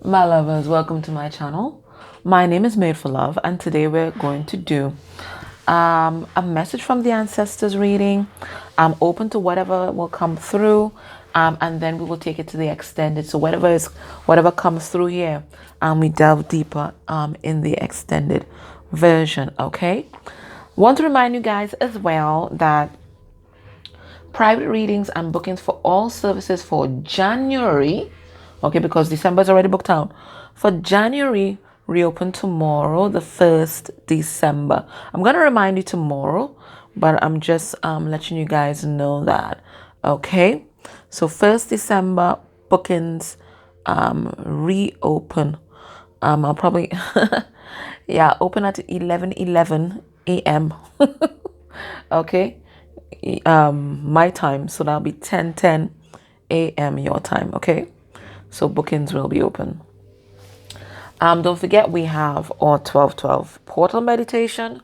My lovers, welcome to my channel. My name is Made for Love, and today we're going to do a message from the Ancestors reading. I'm open to whatever will come through, and then we will take it to the extended. So whatever comes through here, we delve deeper in the extended version. Okay. Want to remind you guys as well that private readings and bookings for all services for January, okay, because December is already booked out. For January, reopen tomorrow, the 1st December. I'm going to remind you tomorrow, but I'm just letting you guys know that, okay? So 1st December bookings reopen. I'll probably, yeah, open at 11:11 a.m. Okay, my time, so that'll be 10:10 a.m. your time. Okay, so bookings will be open. Don't forget we have our 12:12 portal meditation.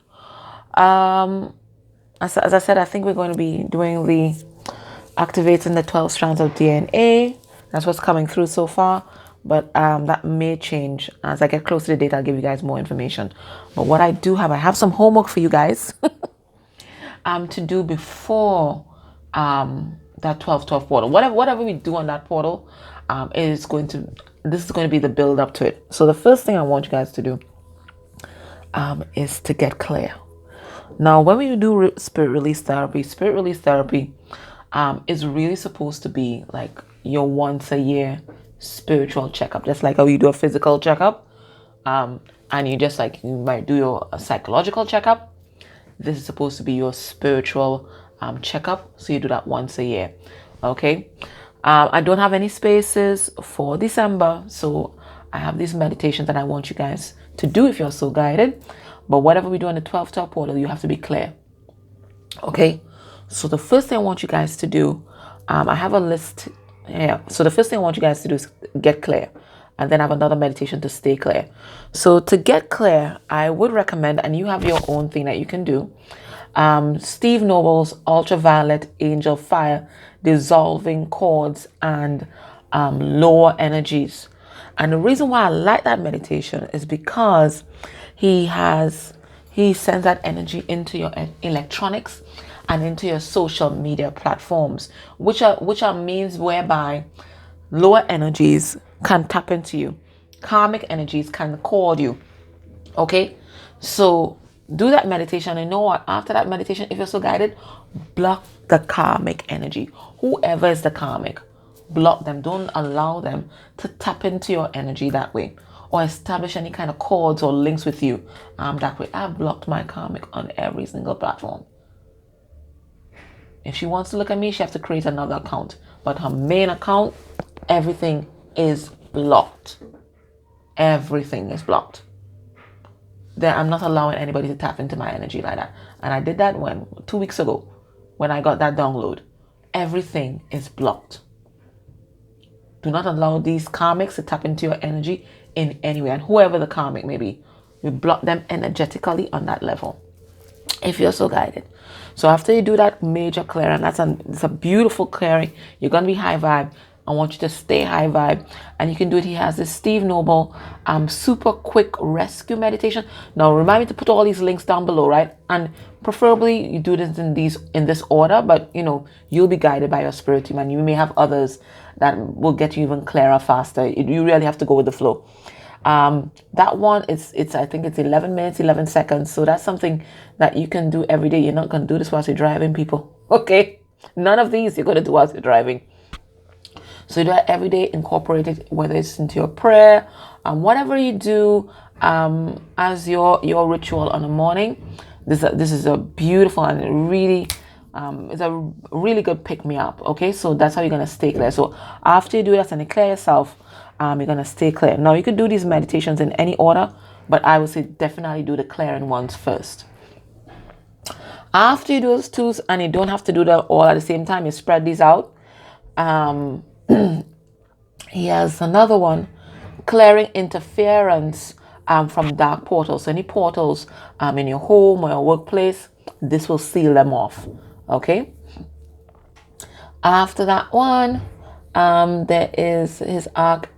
As I said, I think we're going to be doing the activating the 12 strands of DNA. That's what's coming through so far, but that may change as I get closer to the date. I'll give you guys more information. But what I do have, I have some homework for you guys to do before that 12:12 portal. Whatever we do on that portal this is going to be the build up to it. So the first thing I want you guys to do is to get clear. Now, when we do spirit release therapy is really supposed to be like your once a year spiritual checkup, just like how you do a physical checkup, and you might do your psychological checkup. This is supposed to be your spiritual checkup, so you do that once a year. Okay, I don't have any spaces for December, so I have these meditations that I want you guys to do if you're so guided. But whatever we do on the 12-12 portal, you have to be clear. Okay, so the first thing I want you guys to do, I have a list here. So the first thing I want you guys to do is get clear, and then I have another meditation to stay clear. So to get clear, I would recommend, and you have your own thing that you can do, Steve Noble's Ultraviolet Angel Fire Dissolving Cords and Lower Energies. And the reason why I like that meditation is because he sends that energy into your electronics and into your social media platforms, which are means whereby lower energies can tap into you. Karmic energies can call you. Okay? So do that meditation. And you know what? After that meditation, if you're so guided, block the karmic energy. Whoever is the karmic, block them. Don't allow them to tap into your energy that way, or establish any kind of cords or links with you that way. I've blocked my karmic on every single platform. If she wants to look at me, she has to create another account. But her main account, everything is blocked. Everything is blocked. Then I'm not allowing anybody to tap into my energy like that. And I did that 2 weeks ago when I got that download. Everything is blocked. Do not allow these karmics to tap into your energy in any way. And whoever the karmic may be, we block them energetically on that level, if you're so guided. So after you do that major clearing, it's a beautiful clearing. You're going to be high vibe. I want you to stay high vibe, and you can do it. He has this Steve Noble super quick rescue meditation. Now remind me to put all these links down below, right? And preferably you do this in this order, but you'll be guided by your spirit team, and you may have others that will get you even clearer faster. You really have to go with the flow. That one it's I think it's 11 minutes 11 seconds, so that's something that you can do every day. You're not going to do this while you're driving, people. Okay, none of these you're going to do while you're driving. So you do that every day. Incorporate it, whether it's into your prayer and whatever you do as your ritual on the morning. This is a beautiful and really it's a really good pick me up. Okay, so that's how you're gonna stay clear. So after you do that and you clear yourself, you're gonna stay clear. Now you could do these meditations in any order, but I would say definitely do the clearing ones first. After you do those two, and you don't have to do them all at the same time, you spread these out. He has another one, clearing interference from dark portals. So any portals in your home or your workplace, this will seal them off. Okay. After that one, there is his arc.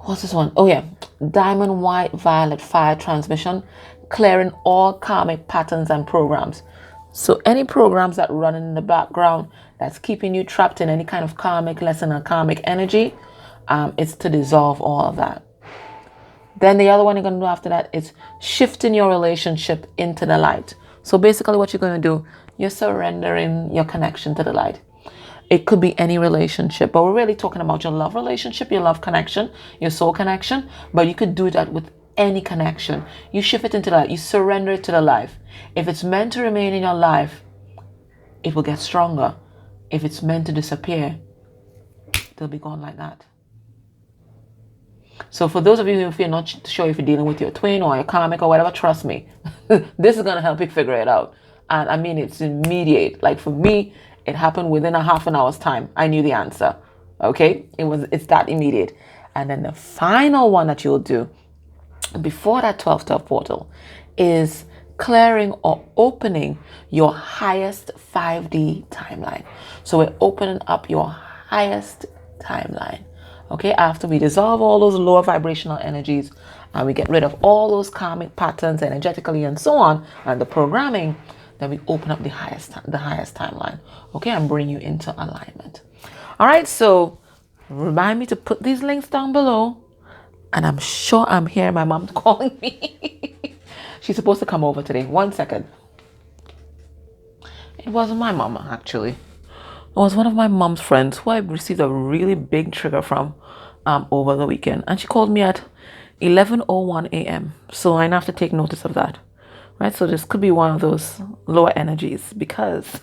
What's this one? Oh yeah, diamond white violet fire transmission, clearing all karmic patterns and programs. So any programs that run in the background that's keeping you trapped in any kind of karmic lesson or karmic energy, it's to dissolve all of that. Then the other one you're going to do after that is shifting your relationship into the light. So basically what you're going to do, you're surrendering your connection to the light. It could be any relationship, but we're really talking about your love relationship, your love connection, your soul connection. But you could do that with any connection. You shift it into the light. You surrender it to the life. If it's meant to remain in your life, it will get stronger. If it's meant to disappear, they'll be gone like that. So for those of you who are not sure if you're dealing with your twin or your karmic or whatever, trust me, this is going to help you figure it out. And I mean, it's immediate. Like for me, it happened within a half an hour's time. I knew the answer. Okay? It's that immediate. And then the final one that you'll do before that 12-12 portal is clearing or opening your highest 5D timeline. So we're opening up your highest timeline. Okay, after we dissolve all those lower vibrational energies and we get rid of all those karmic patterns energetically and so on, and the programming, then we open up the highest timeline. Okay, and bring you into alignment. All right, so remind me to put these links down below. And I'm sure I'm hearing my mom calling me. She's supposed to come over today. 1 second. It wasn't my mama, actually. It was one of my mom's friends who I received a really big trigger from over the weekend. And she called me at 11:01 a.m. So I have to take notice of that. Right? So this could be one of those lower energies because...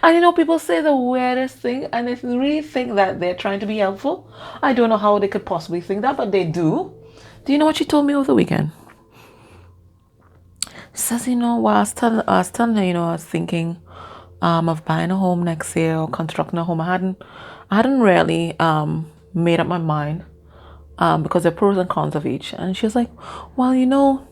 And you know, people say the weirdest thing, and they really think that they're trying to be helpful. I don't know how they could possibly think that, but they do. Do you know what she told me over the weekend? She says, you know, while I was telling her, you know, I was thinking of buying a home next year or constructing a home. I hadn't really made up my mind because there are pros and cons of each. And she was like, well, you know,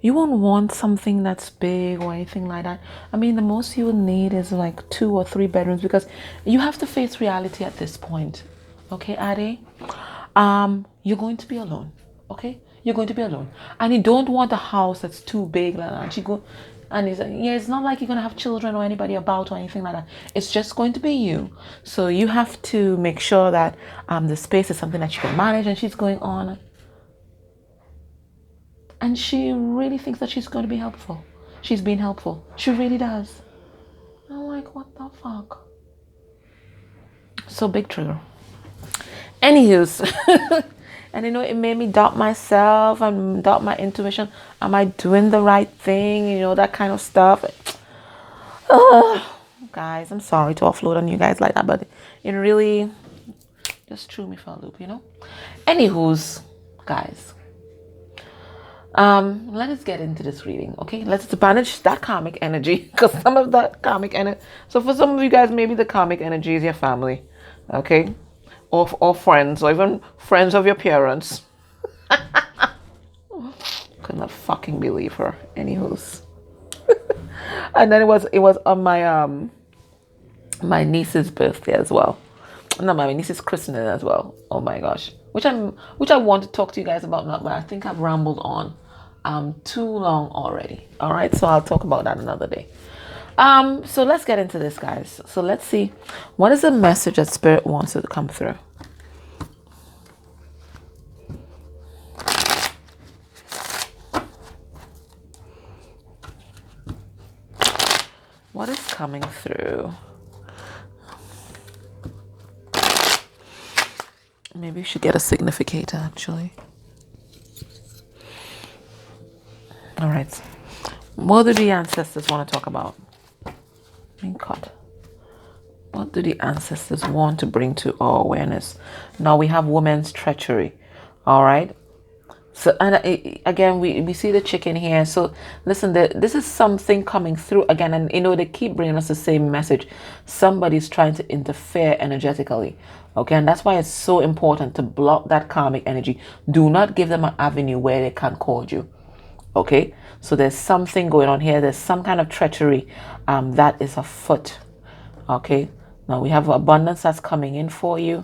you won't want something that's big or anything like that. I mean, the most you would need is like 2 or 3 bedrooms because you have to face reality at this point. Okay, Ade? You're going to be alone. Okay? You're going to be alone. And you don't want a house that's too big like that. And he's like, yeah, it's not like you're going to have children or anybody about or anything like that. It's just going to be you. So you have to make sure that the space is something that you can manage. And she's going on. And she really thinks that she's going to be helpful. She's been helpful. She really does. I'm like, what the fuck? So big trigger. Anywho's. And you know, it made me doubt myself and doubt my intuition. Am I doing the right thing? You know, that kind of stuff. Guys, I'm sorry to offload on you guys like that, but it really just threw me for a loop, you know? Anywho's, guys. Let us get into this reading, okay? Let's banish that karmic energy because some of that karmic energy. So for some of you guys, maybe the karmic energy is your family, okay, or friends, or even friends of your parents. Could not fucking believe her. Anywho's, and then it was on my my niece's birthday as well. No, my niece's christening as well. Oh my gosh, which I want to talk to you guys about now, but I think I've rambled on too long already. All right, so I'll talk about that another day. So let's get into this, guys. So let's see, what is the message that Spirit wants to come through? What is coming through? Maybe you should get a significator, actually. All right. What do the ancestors want to talk about? Cut. What do the ancestors want to bring to our awareness? Now we have women's treachery. All right. So, and again, we see the chicken here. So listen, this is something coming through again. And, you know, they keep bringing us the same message. Somebody's trying to interfere energetically. Okay. And that's why it's so important to block that karmic energy. Do not give them an avenue where they can call you. Okay. So there's something going on here. There's some kind of treachery that is afoot. Okay. Now we have abundance that's coming in for you.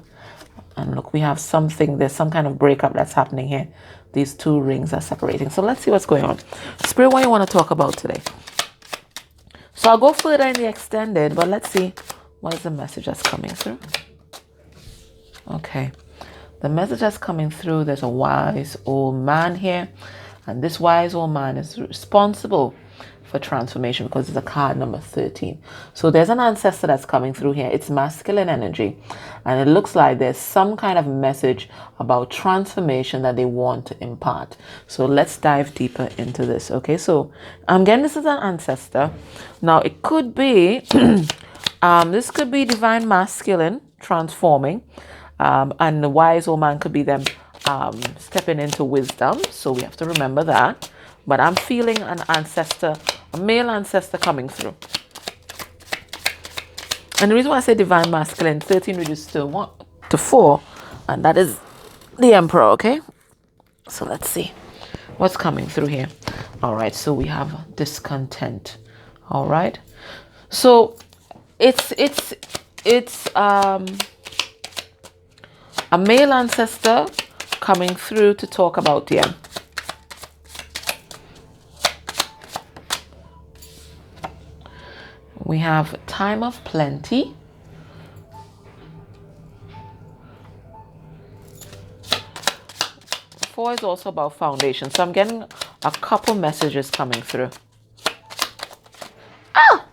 And look, we have something, there's some kind of breakup that's happening here. These two rings are separating. So let's see what's going on. Spirit, what you want to talk about today? So I'll go further in the extended, but let's see what is the message that's coming through. Okay. The message that's coming through, there's a wise old man here. And this wise old man is responsible for transformation because it's a card number 13. So there's an ancestor that's coming through here. It's masculine energy. And it looks like there's some kind of message about transformation that they want to impart. So let's dive deeper into this. Okay, so I'm getting this as an ancestor. Now it could be, this could be divine masculine transforming. And the wise old man could be them stepping into wisdom. So we have to remember that. But I'm feeling an ancestor, a male ancestor coming through. And the reason why I say divine masculine, 13 reduced to 4, and that is the emperor, okay? So let's see what's coming through here. All right, so we have discontent. All right. So it's a male ancestor coming through to talk about them. We have time of plenty. Four is also about foundation. So I'm getting a couple messages coming through. Ah!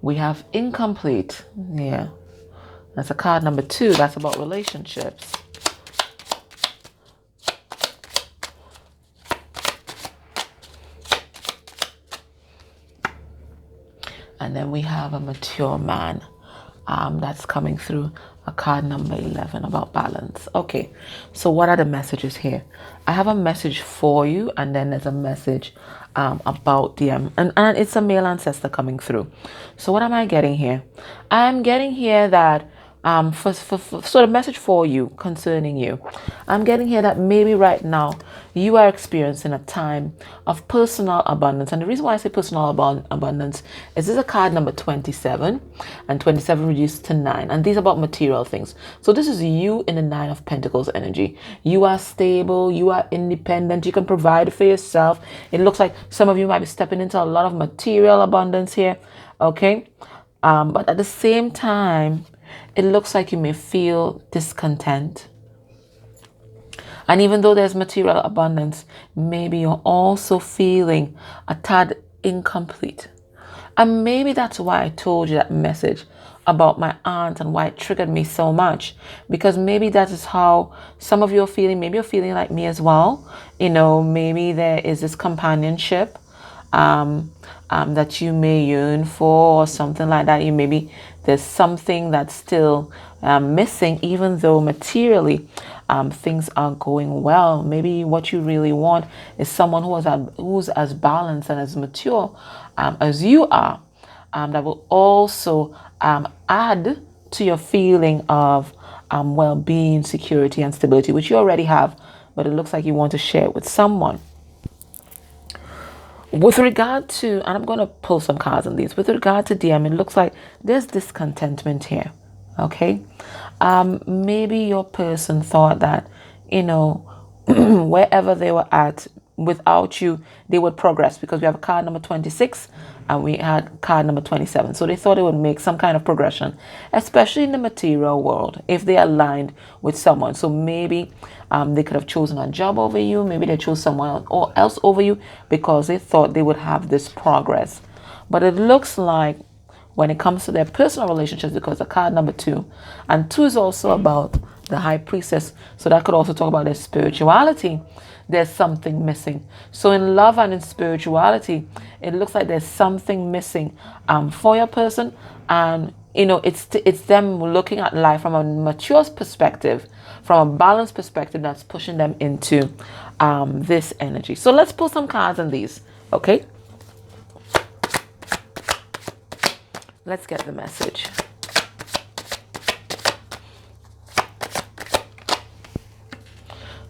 We have incomplete. Yeah. That's a card number 2. That's about relationships. And then we have a mature man that's coming through, a card number 11 about balance. Okay, so what are the messages here? I have a message for you, and then there's a message about them. And it's a male ancestor coming through. So what am I getting here? I'm getting here that so the message for you concerning you, I'm getting here that maybe right now you are experiencing a time of personal abundance. And the reason why I say personal abundance is this is a card number 27, and 27 reduced to 9, and these are about material things. So this is you in the 9 of Pentacles energy. You are stable, you are independent, you can provide for yourself. It looks like some of you might be stepping into a lot of material abundance here, okay? But at the same time, it looks like you may feel discontent. And even though there's material abundance, maybe you're also feeling a tad incomplete. And maybe that's why I told you that message about my aunt and why it triggered me so much. Because maybe that is how some of you are feeling. Maybe you're feeling like me as well. You know, maybe there is this companionship that you may yearn for, or something like that. Maybe there's something that's still missing, even though materially things are going well. Maybe what you really want is someone who's as balanced and as mature as you are, that will also add to your feeling of well-being, security, and stability, which you already have, but it looks like you want to share it with someone. With regard to, and I'm going to pull some cards on these, with regard to DM, it looks like there's discontentment here, okay? Maybe your person thought that, you know, wherever they were at, without you, they would progress, because we have a card number 26 and we had card number 27. So they thought it would make some kind of progression, especially in the material world, if they aligned with someone. So maybe they could have chosen a job over you. Maybe they chose someone else over you because they thought they would have this progress. But it looks like when it comes to their personal relationships, because the card number 2, and 2 is also about the high priestess, so that could also talk about their spirituality. There's something missing. So in love and in spirituality, it looks like there's something missing for your person. And you know, it's them looking at life from a mature perspective, from a balanced perspective, that's pushing them into this energy. So let's pull some cards on these, okay? Let's get the message.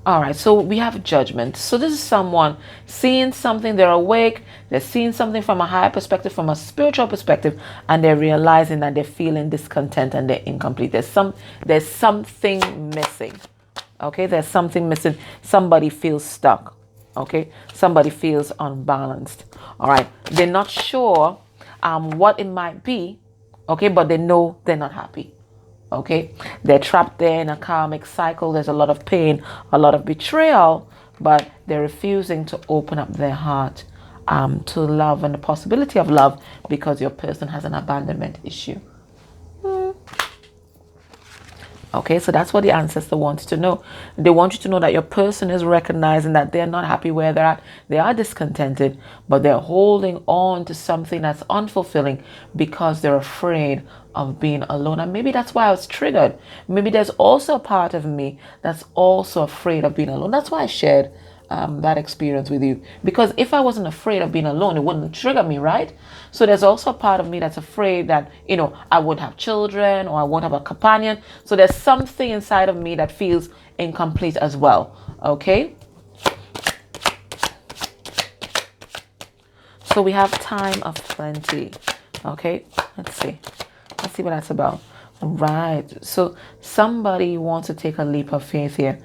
All right, so we have judgment. So this is someone seeing something, they're awake, They're seeing something from a higher perspective, from a spiritual perspective, and they're realizing that they're feeling discontent and they're incomplete. There's something missing. Okay, there's something missing. Somebody feels stuck. Okay, somebody feels unbalanced. All right, they're not sure what it might be. Okay, but they know they're not happy. Okay, they're trapped there in a karmic cycle. There's a lot of pain, a lot of betrayal, but they're refusing to open up their heart to love and the possibility of love because your person has an abandonment issue. Okay, so that's what the ancestor wants to know. They want you to know that your person is recognizing that they're not happy where they're at. They are discontented, but they're holding on to something that's unfulfilling because they're afraid of being alone. And maybe that's why I was triggered. Maybe there's also a part of me that's also afraid of being alone. That's why I shared that experience with you, because if I wasn't afraid of being alone, it wouldn't trigger me, right? So there's also a part of me that's afraid that, you know, I won't have children or I won't have a companion. So there's something inside of me that feels incomplete as well. Okay, so we have time of plenty. Okay, let's see what that's about. Right, so somebody wants to take a leap of faith here.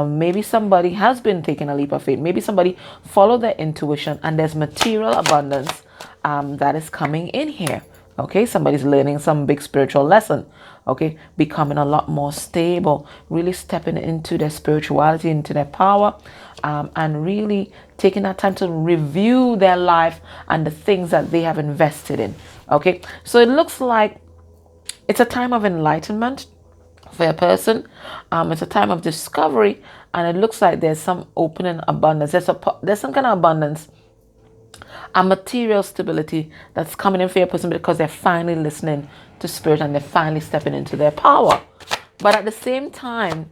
Maybe somebody has been taking a leap of faith. Maybe somebody followed their intuition and there's material abundance that is coming in here. Okay, somebody's learning some big spiritual lesson. Okay, becoming a lot more stable, really stepping into their spirituality, into their power, and really taking that time to review their life and the things that they have invested in. Okay, so it looks like it's a time of enlightenment for a person. It's a time of discovery, and it looks like there's some opening abundance. There's some kind of abundance and material stability that's coming in for your person because they're finally listening to spirit and they're finally stepping into their power. But at the same time,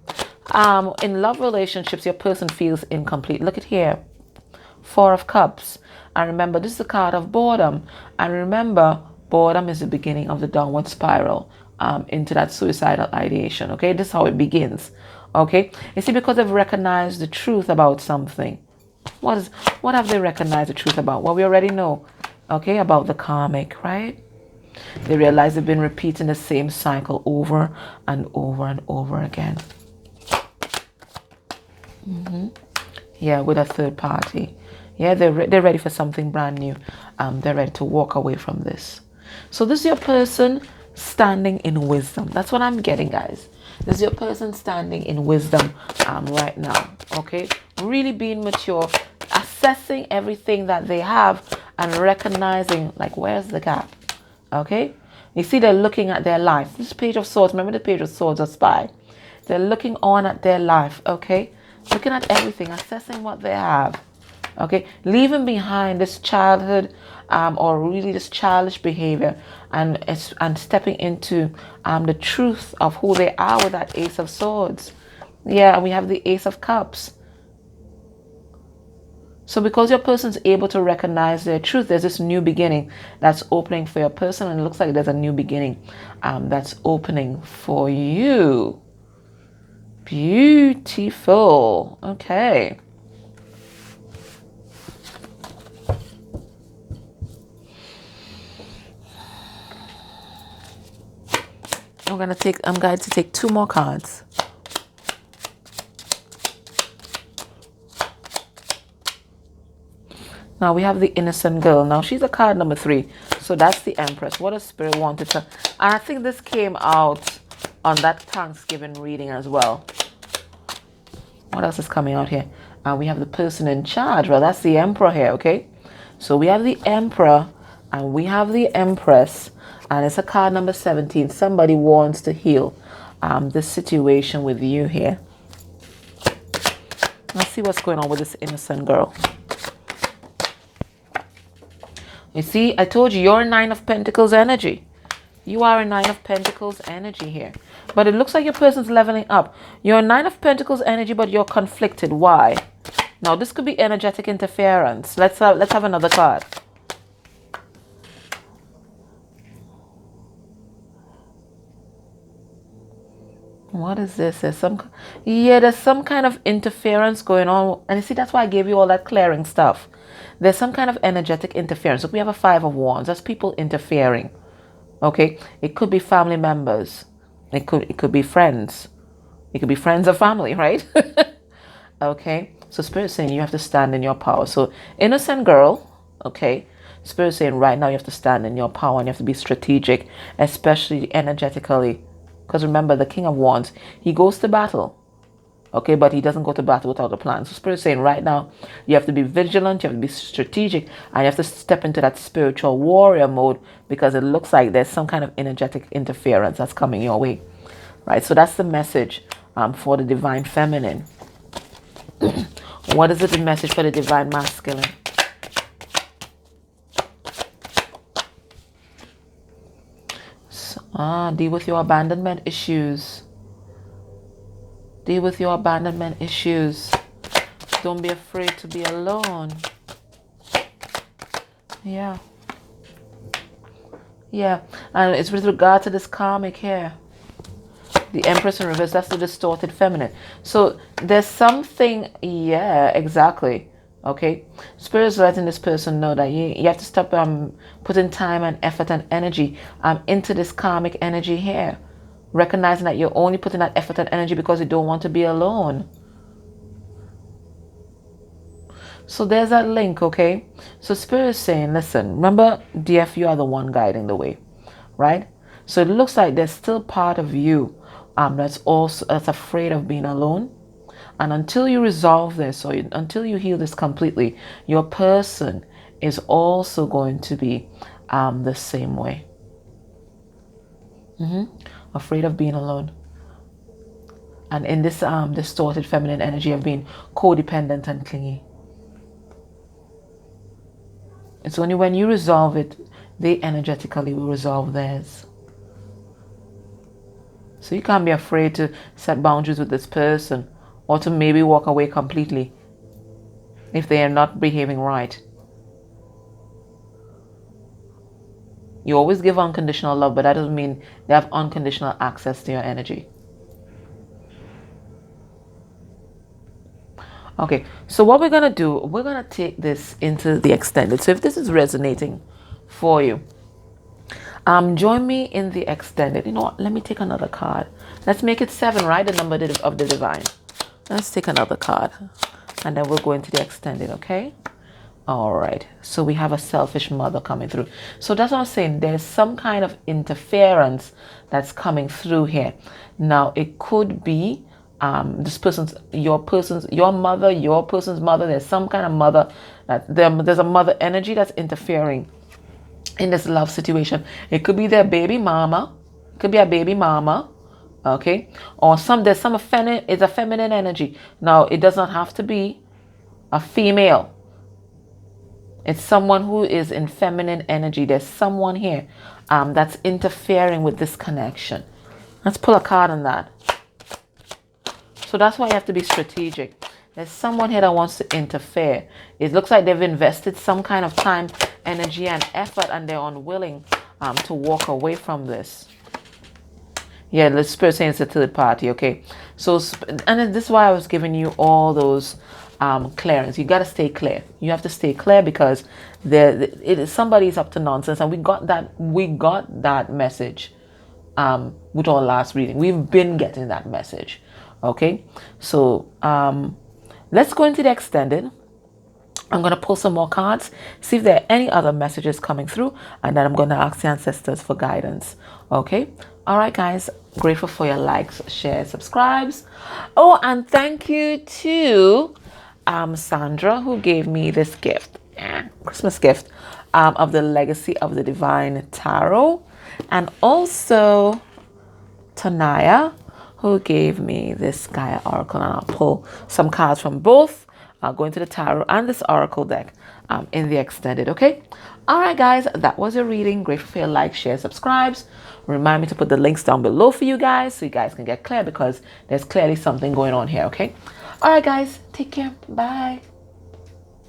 in love relationships, your person feels incomplete. Look at here, Four of Cups. And remember, this is a card of boredom. And remember, boredom is the beginning of the downward spiral into that suicidal ideation. Okay, this is how it begins. Okay, you see, because they've recognized the truth about something. What have they recognized the truth about? Well, we already know. Okay, about the karmic, right? They realize they've been repeating the same cycle over and over and over again. Yeah, with a third party. Yeah, they're ready for something brand new. They're ready to walk away from this. So this is your person standing in wisdom. That's what I'm getting, guys. This is your person standing in wisdom right now. Okay, really being mature, assessing everything that they have and recognizing, like, where's the gap? Okay, you see, they're looking at their life. This Page of Swords, remember the Page of Swords, a spy. They're looking on at their life. Okay, looking at everything, assessing what they have. Okay, leaving behind this childhood or really this childish behavior and stepping into the truth of who they are with that Ace of Swords. Yeah, and we have the Ace of Cups. So because your person's able to recognize their truth, there's this new beginning that's opening for your person, and it looks like there's a new beginning that's opening for you. Beautiful. Okay. I'm going to take two more cards. Now we have the innocent girl. Now she's a card number 3. So that's the Empress. What does Spirit wanted to... And I think this came out on that Thanksgiving reading as well. What else is coming out here? We have the person in charge. Well, that's the Emperor here, okay? So we have the Emperor and we have the Empress. And it's a card number 17. Somebody wants to heal this situation with you here. Let's see what's going on with this innocent girl. You see, I told you, you're a 9 of Pentacles energy. You are a 9 of Pentacles energy here. But it looks like your person's leveling up. You're a 9 of Pentacles energy, but you're conflicted. Why? Now, this could be energetic interference. Let's have another card. What is this? There's some kind of interference going on. And you see, that's why I gave you all that clearing stuff. There's some kind of energetic interference. Look, we have a 5 of Wands. That's people interfering. Okay? It could be family members. It could be friends. It could be friends or family, right? Okay? So Spirit's saying you have to stand in your power. So innocent girl, okay? Spirit's saying right now you have to stand in your power and you have to be strategic, especially energetically. Because remember, the King of Wands, he goes to battle. Okay, but he doesn't go to battle without a plan. So Spirit's saying right now, you have to be vigilant, you have to be strategic, and you have to step into that spiritual warrior mode because it looks like there's some kind of energetic interference that's coming your way. Right, so that's the message for the divine feminine. What is the message for the divine masculine? Deal with your abandonment issues. Deal with your abandonment issues. Don't be afraid to be alone. Yeah. Yeah. And it's with regard to this karmic here. The Empress in reverse, that's the distorted feminine. So there's something, yeah, exactly. Okay. Spirit is letting this person know that you have to stop putting time and effort and energy into this karmic energy here. Recognizing that you're only putting that effort and energy because you don't want to be alone. So there's that link, okay? So Spirit is saying, listen, remember, DF, you are the one guiding the way, right? So it looks like there's still part of you that's afraid of being alone. And until you resolve this, or until you heal this completely, your person is also going to be the same way. Afraid of being alone. And in this distorted feminine energy of being codependent and clingy. It's only when you resolve it, they energetically will resolve theirs. So you can't be afraid to set boundaries with this person or to maybe walk away completely if they are not behaving right. You always give unconditional love, but that doesn't mean they have unconditional access to your energy. Okay, so what we're going to do, we're going to take this into the extended. So if this is resonating for you, join me in the extended. You know what? Let me take another card. Let's make it 7, right? The number of the divine. Let's take another card. And then we'll go into the extended, okay? All right. So we have a selfish mother coming through. So that's what I'm saying. There's some kind of interference that's coming through here. Now, it could be your person's mother. There's some kind of mother. There's a mother energy that's interfering in this love situation. It could be their baby mama. It could be a baby mama. Okay. Or there's it's a feminine energy. Now, it does not have to be a female. It's someone who is in feminine energy. There's someone here that's interfering with this connection. Let's pull a card on that. So that's why you have to be strategic. There's someone here that wants to interfere. It looks like they've invested some kind of time, energy, and effort, and they're unwilling to walk away from this. Yeah, the Spirit saying it's a third party, okay? So, and this is why I was giving you all those clearance. You got to stay clear. You have to stay clear because somebody's up to nonsense, and we got that message with our last reading. We've been getting that message, okay? So let's go into the extended. I'm going to pull some more cards, see if there are any other messages coming through, and then I'm going to ask the ancestors for guidance. Okay? All right, guys. Grateful for your likes, shares, subscribes. Oh, and thank you to Sandra, who gave me this gift, Christmas gift, of the Legacy of the Divine Tarot, and also Tanaya, who gave me this Gaia Oracle, and I'll pull some cards from both. I'll go into the tarot and this oracle deck in the extended, okay? All right, guys, that was your reading. Grateful for your like, share, subscribes. Remind me to put the links down below for you guys so you guys can get clear because there's clearly something going on here, okay? All right, guys, take care. Bye.